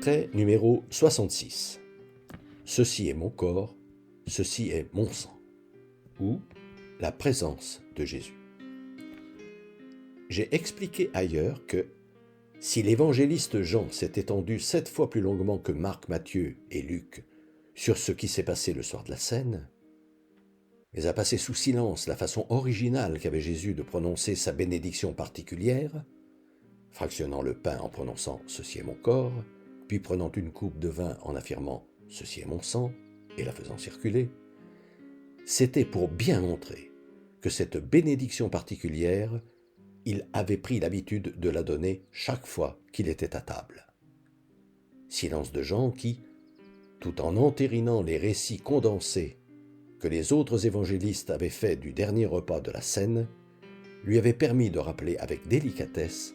Extrait numéro 66. Ceci est mon corps, ceci est mon sang. Ou la présence de Jésus. J'ai expliqué ailleurs que si l'évangéliste Jean s'est étendu 7 fois plus longuement que Marc, Matthieu et Luc sur ce qui s'est passé le soir de la scène, mais a passé sous silence la façon originale qu'avait Jésus de prononcer sa bénédiction particulière, fractionnant le pain en prononçant « ceci est mon corps », puis prenant une coupe de vin en affirmant « ceci est mon sang » et la faisant circuler, c'était pour bien montrer que cette bénédiction particulière, il avait pris l'habitude de la donner chaque fois qu'il était à table. Silence de Jean qui, tout en entérinant les récits condensés que les autres évangélistes avaient faits du dernier repas de la scène, lui avait permis de rappeler avec délicatesse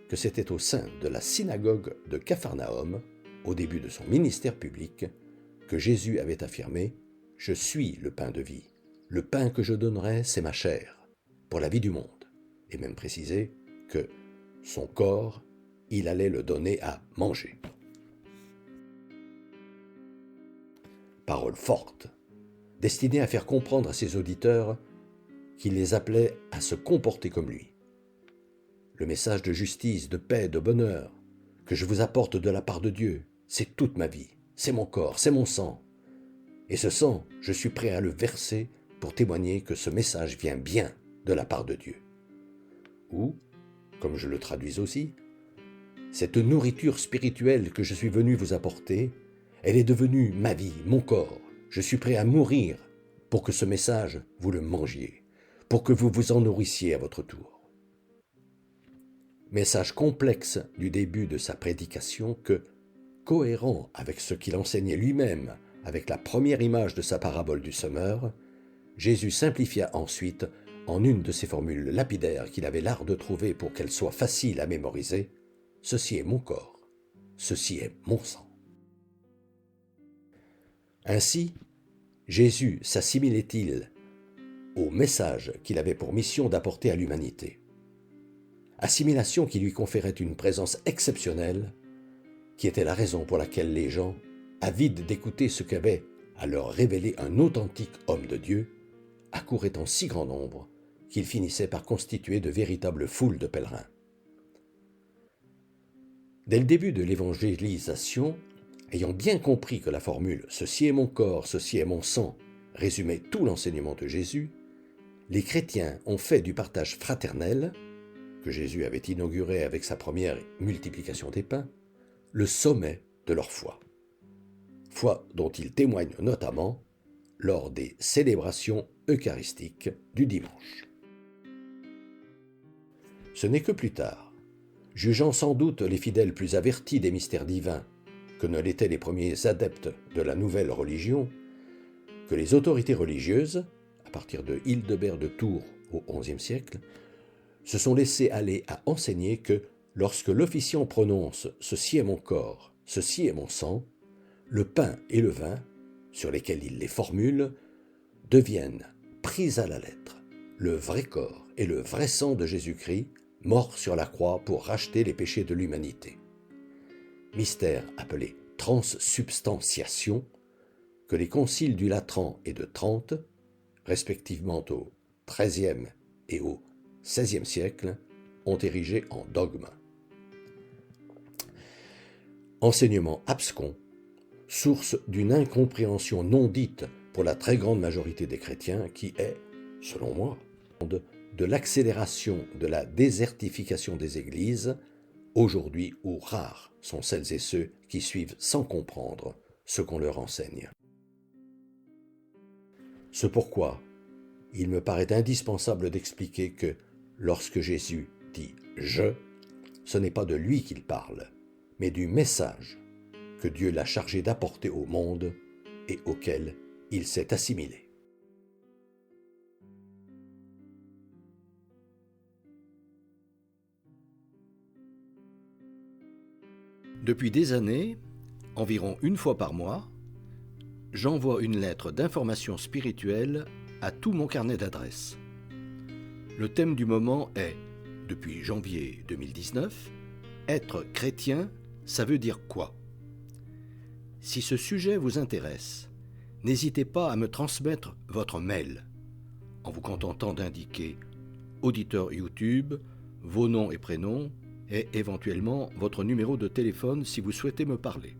que c'était au sein de la synagogue de Capharnaüm, au début de son ministère public, que Jésus avait affirmé « Je suis le pain de vie. Le pain que je donnerai, c'est ma chair, pour la vie du monde. » Et même précisé que son corps, il allait le donner à manger. Parole forte, destinée à faire comprendre à ses auditeurs qu'il les appelait à se comporter comme lui. Le message de justice, de paix, de bonheur que je vous apporte de la part de Dieu, c'est toute ma vie, c'est mon corps, c'est mon sang. Et ce sang, je suis prêt à le verser pour témoigner que ce message vient bien de la part de Dieu. Ou, comme je le traduis aussi, cette nourriture spirituelle que je suis venu vous apporter, elle est devenue ma vie, mon corps. Je suis prêt à mourir pour que ce message, vous le mangiez, pour que vous vous en nourrissiez à votre tour. Message complexe du début de sa prédication que, cohérent avec ce qu'il enseignait lui-même avec la première image de sa parabole du semeur, Jésus simplifia ensuite en une de ces formules lapidaires qu'il avait l'art de trouver pour qu'elles soient faciles à mémoriser, « Ceci est mon corps, ceci est mon sang ». Ainsi, Jésus s'assimilait-il au message qu'il avait pour mission d'apporter à l'humanité. Assimilation qui lui conférait une présence exceptionnelle, qui était la raison pour laquelle les gens, avides d'écouter ce qu'avait à leur révéler un authentique homme de Dieu, accouraient en si grand nombre qu'ils finissaient par constituer de véritables foules de pèlerins. Dès le début de l'évangélisation, ayant bien compris que la formule « Ceci est mon corps, ceci est mon sang » résumait tout l'enseignement de Jésus, les chrétiens ont fait du partage fraternel, que Jésus avait inauguré avec sa première multiplication des pains, le sommet de leur foi. Foi dont ils témoignent notamment lors des célébrations eucharistiques du dimanche. Ce n'est que plus tard, jugeant sans doute les fidèles plus avertis des mystères divins que ne l'étaient les premiers adeptes de la nouvelle religion, que les autorités religieuses, à partir de Hildebert de Tours au XIe siècle, se sont laissés aller à enseigner que lorsque l'officiant prononce « Ceci est mon corps, ceci est mon sang », le pain et le vin, sur lesquels il les formule, deviennent, pris à la lettre, le vrai corps et le vrai sang de Jésus-Christ, mort sur la croix pour racheter les péchés de l'humanité. Mystère appelé transsubstantiation, que les conciles du Latran et de Trente, respectivement au XIIIe et au XVIe siècle, ont érigé en dogme. Enseignement abscon, source d'une incompréhension non dite pour la très grande majorité des chrétiens qui est, selon moi, de l'accélération de la désertification des églises, aujourd'hui où rares sont celles et ceux qui suivent sans comprendre ce qu'on leur enseigne. C'est pourquoi il me paraît indispensable d'expliquer que lorsque Jésus dit « je », ce n'est pas de lui qu'il parle, mais du message que Dieu l'a chargé d'apporter au monde et auquel il s'est assimilé. Depuis des années, environ une fois par mois, j'envoie une lettre d'information spirituelle à tout mon carnet d'adresses. Le thème du moment est, depuis janvier 2019, « Être chrétien, ça veut dire quoi ?» Si ce sujet vous intéresse, n'hésitez pas à me transmettre votre mail en vous contentant d'indiquer auditeur YouTube, vos noms et prénoms et éventuellement votre numéro de téléphone si vous souhaitez me parler.